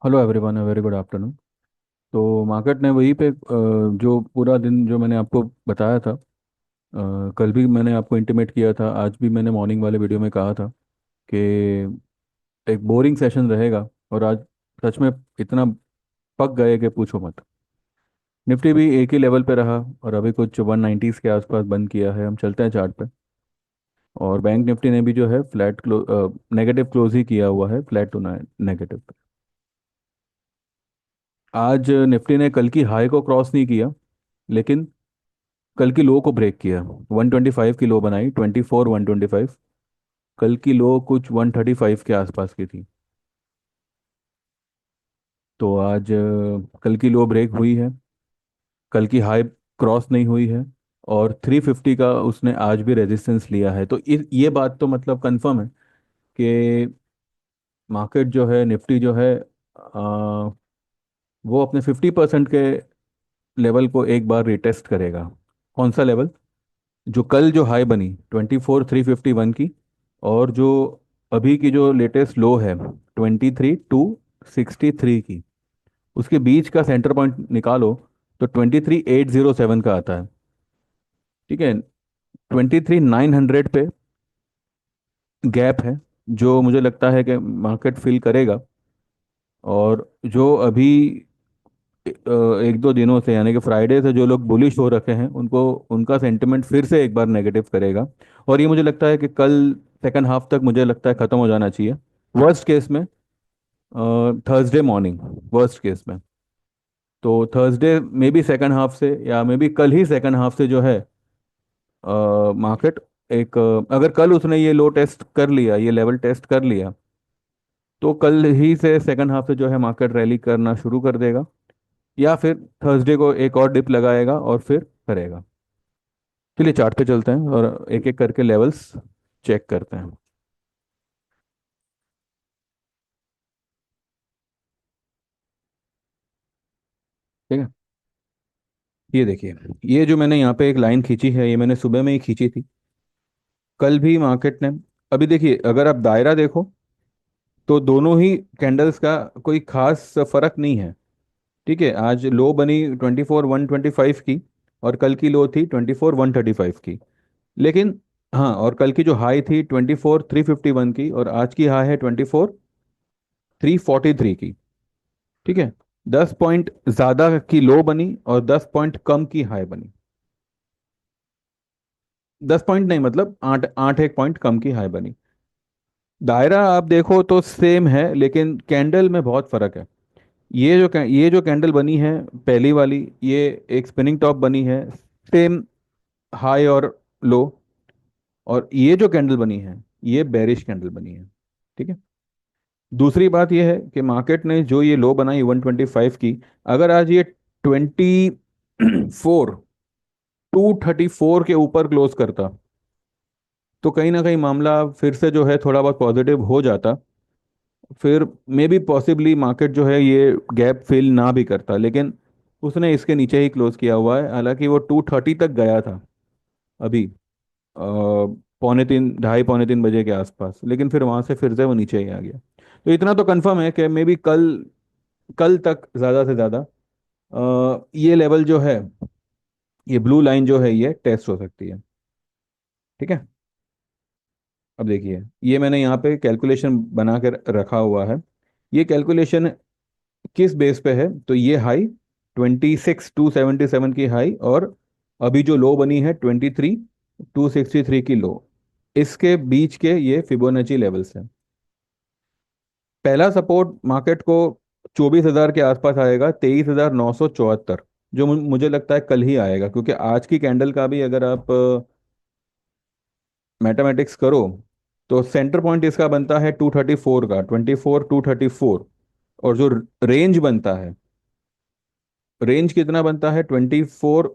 Hello everyone, very good afternoon. तो market ने वहीं पे जो पूरा दिन जो मैंने आपको बताया था, कल भी मैंने आपको इंटीमेट किया था, आज भी मैंने मॉर्निंग वाले वीडियो में कहा था कि एक बोरिंग सेशन रहेगा। और आज सच में इतना पक गए कि पूछो मत। निफ्टी भी एक ही लेवल पे रहा और अभी कुछ 190s के आसपास बंद किया है। हम चलते हैं चार्ट पे। और बैंक निफ्टी ने भी जो है फ्लैट नेगेटिव क्लोज ही किया हुआ है, फ्लैट टू नेगेटिव। आज निफ्टी ने कल की हाई को क्रॉस नहीं किया, लेकिन कल की लो को ब्रेक किया। 125 की लो बनाई, 24 125। कल की लो कुछ 135 के आसपास की थी। तो आज कल की लो ब्रेक हुई है, कल की हाई क्रॉस नहीं हुई है। और 350 का उसने आज भी रेजिस्टेंस लिया है। तो ये बात तो मतलब कंफर्म है कि मार्केट जो है, निफ्टी जो है, वो अपने 50% के लेवल को एक बार रिटेस्ट करेगा। कौन सा लेवल? जो कल जो हाई बनी 24 351 की, और जो अभी की जो लेटेस्ट लो है 23 263 की, उसके बीच का सेंटर पॉइंट निकालो तो 23 807 का आता है। ठीक है। 23 900 पे गैप है, जो मुझे लगता है कि मार्केट फिल करेगा। और जो अभी एक दो दिनों से, यानी कि फ्राइडे से जो लोग बुलिश हो रखे हैं, उनको उनका सेंटिमेंट फिर से एक बार नेगेटिव करेगा। और ये मुझे लगता है कि कल सेकंड हाफ तक मुझे लगता है ख़त्म हो जाना चाहिए, वर्स्ट केस में थर्सडे मॉर्निंग, वर्स्ट केस में। तो थर्सडे में भी सेकंड हाफ से, या मे बी कल ही सेकंड हाफ से जो है मार्केट एक अगर कल उसने ये लो टेस्ट कर लिया, ये लेवल टेस्ट कर लिया, तो कल ही से सेकंड हाफ से जो है मार्केट रैली करना शुरू कर देगा। या फिर थर्सडे को एक और डिप लगाएगा और फिर करेगा। चलिए चार्ट पे चलते हैं और एक एक करके लेवल्स चेक करते हैं। ठीक है। ये देखिए, ये जो मैंने यहाँ पे एक लाइन खींची है, ये मैंने सुबह में ही खींची थी। कल भी मार्केट ने, अभी देखिए अगर आप दायरा देखो तो दोनों ही कैंडल्स का कोई खास फर्क नहीं है। ठीक है। आज लो बनी 24 125 की, और कल की लो थी 24 135 की। लेकिन हाँ, और कल की जो हाई थी 24 351 की, और आज की हाई है 24 343 की। ठीक है। 10 पॉइंट ज्यादा की लो बनी और 10 पॉइंट कम की हाई बनी। 10 पॉइंट नहीं, मतलब आठ आठ एक पॉइंट कम की हाई बनी। दायरा आप देखो तो सेम है, लेकिन कैंडल में बहुत फर्क है। ये जो कैंडल बनी है, पहली वाली, ये एक स्पिनिंग टॉप बनी है, सेम हाई और लो। और ये जो कैंडल बनी है, ये बेरिश कैंडल बनी है। ठीक है। दूसरी बात ये है कि मार्केट ने जो ये लो बनाई 125 की, अगर आज ये 24 234 के ऊपर क्लोज करता, तो कहीं ना कहीं मामला फिर से जो है थोड़ा बहुत पॉजिटिव हो जाता। फिर मे बी पॉसिबली मार्केट जो है ये गैप फिल ना भी करता, लेकिन उसने इसके नीचे ही क्लोज किया हुआ है। हालांकि वो 230 तक गया था अभी, पौने तीन, ढाई पौने तीन बजे के आसपास, लेकिन फिर वहां से फिर से वो नीचे ही आ गया। तो इतना तो कंफर्म है कि मे बी कल कल तक ज़्यादा से ज़्यादा ये लेवल जो है, ये ब्लू लाइन जो है, ये टेस्ट हो सकती है। ठीक है। अब देखिए, ये मैंने यहाँ पे कैलकुलेशन बना कर रखा हुआ है। ये कैलकुलेशन किस बेस पे है? तो ये हाई 26 277 की हाई, और अभी जो लो बनी है 23 263 की लो, इसके बीच के ये फिबोनाची लेवल्स हैं। पहला सपोर्ट मार्केट को 24,000 के आसपास आएगा, 23,974, जो मुझे लगता है कल ही आएगा, क्योंकि आज की कैंडल का भी अगर आप मैथमेटिक्स करो तो सेंटर पॉइंट इसका बनता है 234 का, 24 234। और जो रेंज बनता है, रेंज कितना बनता है? 24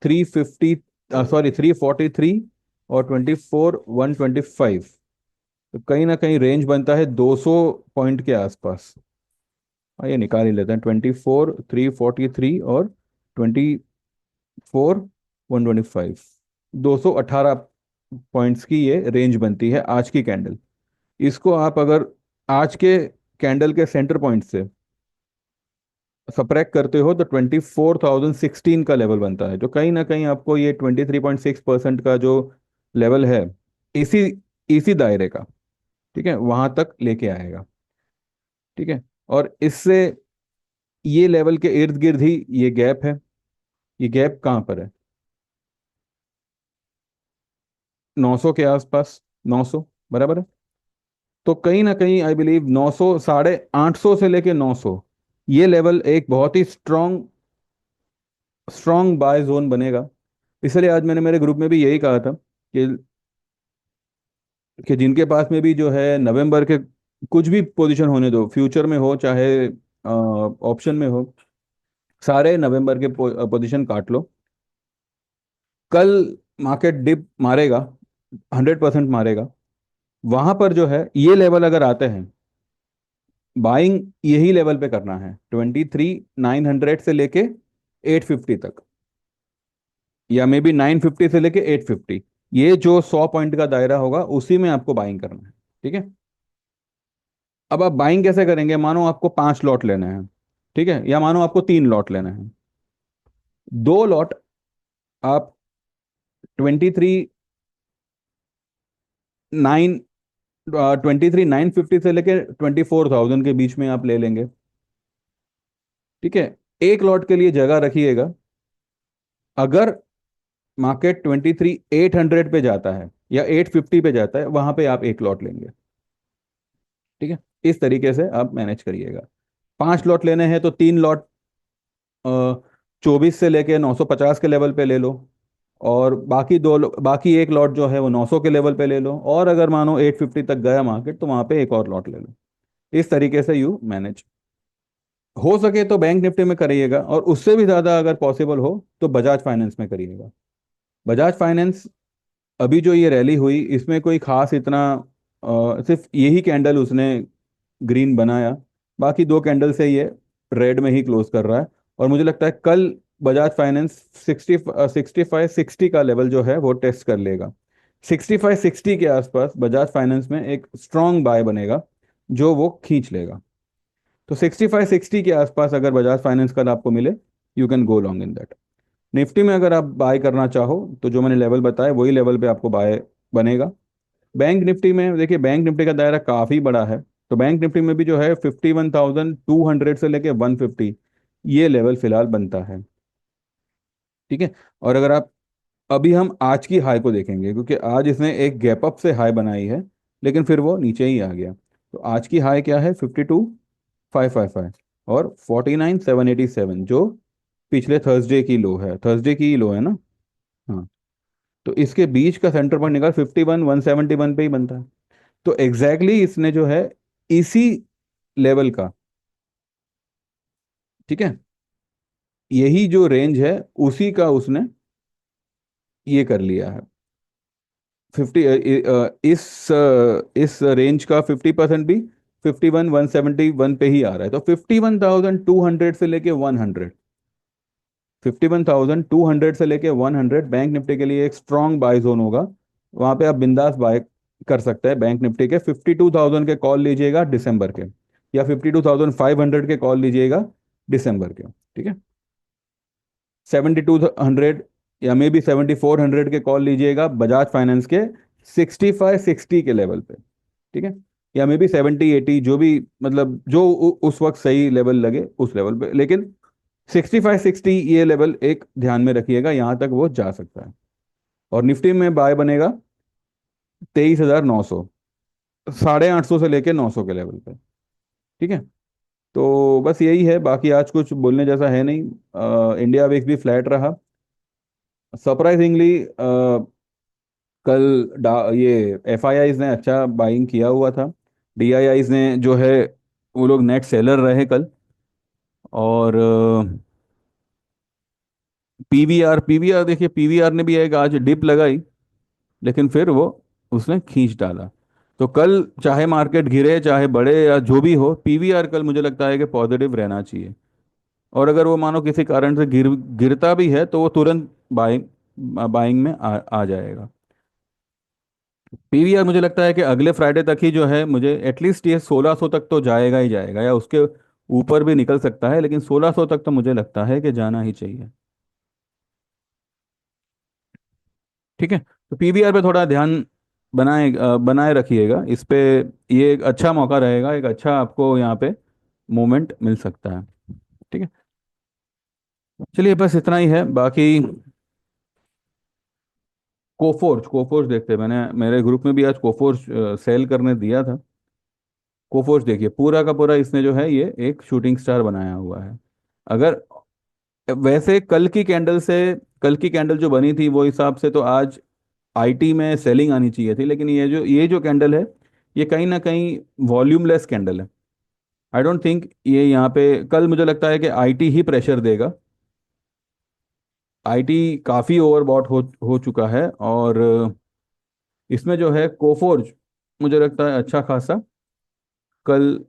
350, सॉरी 343, और 24 125। तो कहीं ना कहीं रेंज बनता है 200 पॉइंट के आसपास। ये निकाल ही लेते हैं, 24 343 और 24 125। 218 पॉइंट्स की ये रेंज बनती है आज की कैंडल। इसको आप अगर आज के कैंडल के सेंटर पॉइंट से सब्ट्रैक्ट करते हो तो 24,016 का लेवल बनता है, जो कहीं ना कहीं आपको ये 23.6% का जो लेवल है, इसी इसी दायरे का, ठीक है, वहां तक लेके आएगा। ठीक है। और इससे ये लेवल के इर्द गिर्द ही ये गैप है। ये गैप कहाँ पर है? 900 के आसपास। 900 बराबर है। तो कहीं ना कहीं आई बिलीव 900, 850 से लेके 900, ये लेवल एक बहुत ही स्ट्रॉन्ग स्ट्रॉन्ग बाय जोन बनेगा। इसलिए आज मैंने मेरे ग्रुप में भी यही कहा था कि जिनके पास में भी जो है नवंबर के कुछ भी पोजीशन होने दो, फ्यूचर में हो चाहे ऑप्शन में हो, सारे नवंबर के पोजीशन काट लो। कल मार्केट डिप मारेगा, 100% मारेगा। वहां पर जो है ये लेवल अगर आते हैं, बाइंग यही लेवल पे करना है, 23,900 से लेके 850 तक, या मे बी 950 से लेके 850। ये जो 100 पॉइंट का दायरा होगा उसी में आपको बाइंग करना है। ठीक है। अब आप बाइंग कैसे करेंगे? मानो आपको 5 लॉट लेने हैं, ठीक है, या मानो आपको 3 लॉट लेने हैं। 2 लॉट आप 23,9 23,950 से लेके 24,000 के बीच में आप ले लेंगे। ठीक है। एक लॉट के लिए जगह रखिएगा, अगर मार्केट 23,800 पे जाता है या 850 पे जाता है, वहां पे आप एक लॉट लेंगे। ठीक है। इस तरीके से आप मैनेज करिएगा। 5 लॉट लेने हैं तो 3 लॉट 24 से लेके 950 के लेवल पे ले लो, और बाकी एक लॉट जो है वो 900 के लेवल पे ले लो, और अगर मानो 850 तक गया मार्केट तो वहां पे एक और लॉट ले लो। इस तरीके से यू मैनेज। हो सके तो बैंक निफ्टी में करिएगा, और उससे भी ज़्यादा अगर पॉसिबल हो तो बजाज फाइनेंस में करिएगा। बजाज फाइनेंस अभी जो ये रैली हुई, इसमें कोई खास इतना सिर्फ यही कैंडल उसने ग्रीन बनाया, बाकी 2 कैंडल से ये रेड में ही क्लोज कर रहा है। और मुझे लगता है कल बजाज फाइनेंस 65-60 का लेवल जो है वो टेस्ट कर लेगा। 65-60 के आसपास बजाज फाइनेंस में एक स्ट्रॉन्ग बाय बनेगा, जो वो खींच लेगा। तो 65-60 के आसपास अगर बजाज फाइनेंस कल आपको मिले, you can go long in that. Nifty में अगर आप बाय करना चाहो तो जो मैंने लेवल बताया वही लेवल पे आपको बाय बनेगा। बैंक निफ्टी में देखिए, बैंक निफ्टी का दायरा काफ़ी बड़ा है, तो बैंक निफ्टी में भी जो है 51,200 से लेके 150, ये लेवल फिलहाल बनता है। ठीक है। और अगर आप अभी हम आज की हाई को देखेंगे, क्योंकि आज इसने एक गैप अप से हाई बनाई है, लेकिन फिर वो नीचे ही आ गया। तो आज की हाई क्या है? 52,555 और 49,787, जो पिछले थर्सडे की लो है, थर्सडे की ही लो है ना। हाँ। तो इसके बीच का सेंटर पॉइंट निकाल 51,171 पे ही बनता है। तो एग्जैक्टली इसने जो है इसी लेवल का, ठीक है, यही जो रेंज है उसी का उसने ये कर लिया है। 50 इस रेंज का 50% भी 51,171 पे ही आ रहा है। तो 51,200 से लेके 100, 51,200 से लेके 100 बैंक निफ्टी के लिए एक स्ट्रॉन्ग बाय जोन होगा। वहां पे आप बिंदास बाय कर सकते हैं। बैंक निफ्टी के 52,000 के कॉल लीजिएगा दिसंबर के, या 52,500 के कॉल लीजिएगा दिसंबर के। ठीक है। 7,200 या मे बी 7,400 के कॉल लीजिएगा बजाज फाइनेंस के 65-60 के लेवल पे। ठीक है। या मे बी 70-80, जो भी मतलब जो उस वक्त सही लेवल लगे उस लेवल पे, लेकिन 65-60 ये लेवल एक ध्यान में रखिएगा, यहां तक वो जा सकता है। और निफ्टी में बाय बनेगा 23,900, 850 से लेके 900 के लेवल पे। ठीक है। तो बस यही है, बाकी आज कुछ बोलने जैसा है नहीं। इंडिया विक्स भी फ्लैट रहा सरप्राइजिंगली। कल ये एफआईआईज ने अच्छा बाइंग किया हुआ था। डीआईआईज ने जो है वो लोग नेट सेलर रहे कल। और पीवीआर पीवीआर देखिए, पीवीआर ने भी एक आज डिप लगाई, लेकिन फिर वो उसने खींच डाला। तो कल चाहे मार्केट गिरे चाहे बढ़े या जो भी हो, पीवीआर कल मुझे लगता है कि पॉजिटिव रहना चाहिए। और अगर वो मानो किसी कारण से गिरता भी है तो वो तुरंत बाइंग बाइंग में आ जाएगा। पीवीआर मुझे लगता है कि अगले फ्राइडे तक ही जो है, मुझे एटलीस्ट ये 1600 तक तो जाएगा ही जाएगा, या उसके ऊपर भी निकल सकता है, लेकिन 1600 तक तो मुझे लगता है कि जाना ही चाहिए। ठीक है, तो पीवीआर पे थोड़ा ध्यान बनाए रखिएगा इस पे। ये एक अच्छा मौका रहेगा, एक अच्छा आपको यहाँ पे मोमेंट मिल सकता है। ठीक है, चलिए बस इतना ही है बाकी। कोफोर्ज, कोफोर्ज देखते हैं, मैंने मेरे ग्रुप में भी आज कोफोर्ज सेल करने दिया था। कोफोर्ज देखिए, पूरा का पूरा इसने जो है ये एक शूटिंग स्टार बनाया हुआ है। अगर वैसे कल की कैंडल जो बनी थी वो हिसाब से तो आज आईटी में सेलिंग आनी चाहिए थी, लेकिन ये जो कैंडल है, ये कहीं ना कहीं वॉल्यूमलेस कैंडल है। आई डोंट थिंक ये यहाँ पे कल, मुझे लगता है कि आईटी ही प्रेशर देगा। आईटी काफ़ी ओवरबॉट हो चुका है, और इसमें जो है कोफोर्ज मुझे लगता है अच्छा खासा कल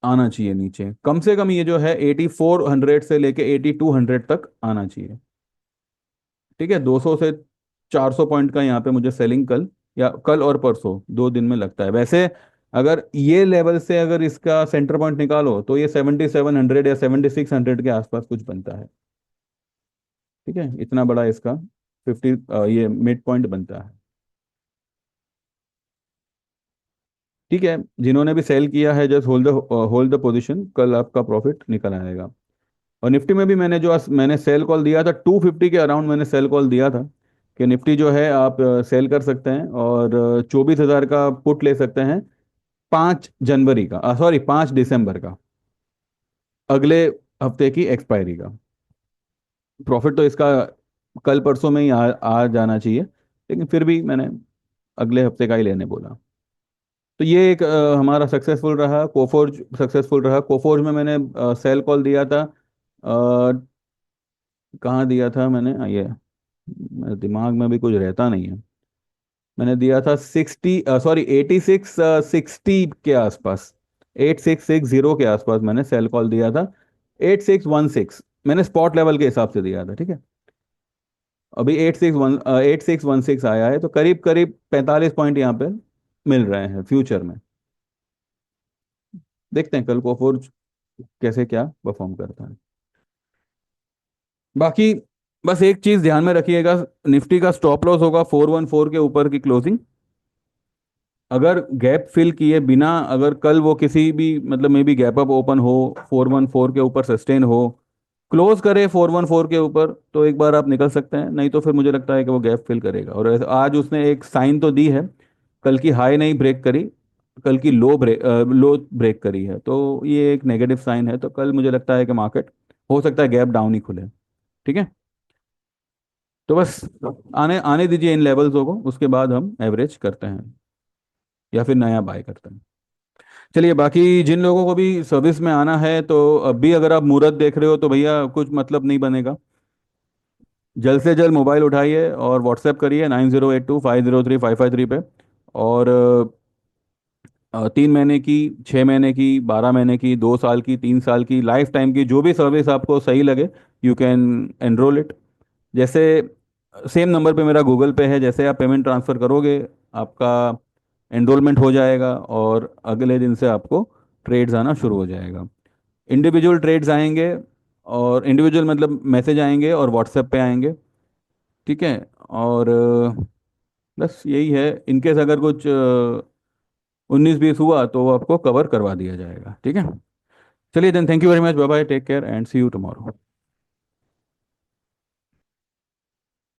आना चाहिए नीचे, कम से कम ये जो है 8400 से लेके 8200 तक आना चाहिए। ठीक है, 200 से 400 पॉइंट का यहाँ पे मुझे सेलिंग कल, या कल और परसों 2 दिन में लगता है। वैसे अगर ये लेवल से अगर इसका सेंटर पॉइंट निकालो तो ये 7700 या 7600 के आसपास कुछ बनता है। ठीक है, इतना बड़ा इसका 50 ये मिड पॉइंट बनता है। ठीक है, जिन्होंने भी सेल किया है जस्ट होल्ड द पोजीशन, कल आपका प्रॉफिट निकल आएगा। और निफ्टी में भी मैंने मैंने सेल कॉल दिया था 250 के अराउंड, मैंने सेल कॉल दिया था कि निफ्टी जो है आप सेल कर सकते हैं, और 24,000 का पुट ले सकते हैं 5 जनवरी का, सॉरी 5 दिसंबर का, अगले हफ्ते की एक्सपायरी का। प्रॉफिट तो इसका कल परसों में ही आ जाना चाहिए, लेकिन फिर भी मैंने अगले हफ्ते का ही लेने बोला। तो ये एक हमारा सक्सेसफुल रहा, कोफोर्ज सक्सेसफुल रहा। कोफोर्ज में मैंने सेल कॉल दिया था, कहाँ दिया था मैंने, ये मेरे दिमाग में भी कुछ रहता नहीं है। मैंने दिया था 86 के आसपास, 8660 के आसपास मैंने सेल कॉल दिया था। 8616 मैंने स्पॉट लेवल के हिसाब से दिया था। ठीक है, अभी 8616 आया है, तो करीब करीब 45 पॉइंट यहाँ पे मिल रहे हैं फ्यूचर में। देखते हैं कल कोफोर्ज कैसे क्या परफॉर्म करता है। बाकी बस एक चीज ध्यान में रखिएगा, निफ्टी का स्टॉप लॉस होगा 414 के ऊपर की क्लोजिंग। अगर गैप फिल किए बिना, अगर कल वो किसी भी मतलब may be gap up open हो, 414 के ऊपर सस्टेन हो, क्लोज करे 414 के ऊपर, तो एक बार आप निकल सकते हैं, नहीं तो फिर मुझे लगता है कि वो गैप फिल करेगा। और आज उसने एक साइन तो दी है, कल की हाई नहीं ब्रेक करी, कल की लो ब्रेक करी है, तो ये एक नेगेटिव साइन है। तो कल मुझे लगता है कि मार्केट हो सकता है गैप डाउन ही खुले। ठीक है, तो बस आने आने दीजिए इन लेवल्सों को, उसके बाद हम एवरेज करते हैं या फिर नया बाय करते हैं। चलिए, बाकी जिन लोगों को भी सर्विस में आना है, तो अब भी अगर आप मुहूर्त देख रहे हो तो भैया कुछ मतलब नहीं बनेगा। जल्द से जल्द मोबाइल उठाइए और व्हाट्सएप करिए 9082503553 पे। और 3 महीने की, 6 महीने की, 12 महीने की, 2 साल की, 3 साल की, लाइफ टाइम की, जो भी सर्विस आपको सही लगे, यू कैन एनरोल इट। जैसे सेम नंबर पे मेरा गूगल पे है, जैसे आप पेमेंट ट्रांसफ़र करोगे आपका एनरोलमेंट हो जाएगा, और अगले दिन से आपको ट्रेड्स आना शुरू हो जाएगा। इंडिविजुअल ट्रेड्स आएंगे, और इंडिविजुअल मतलब मैसेज आएंगे और व्हाट्सएप पे आएंगे। ठीक है, और बस यही है, इनकेस अगर कुछ 19-20 हुआ तो वो आपको कवर करवा दिया जाएगा। ठीक है, चलिए then, thank you very much, bye bye, take care and see you tomorrow.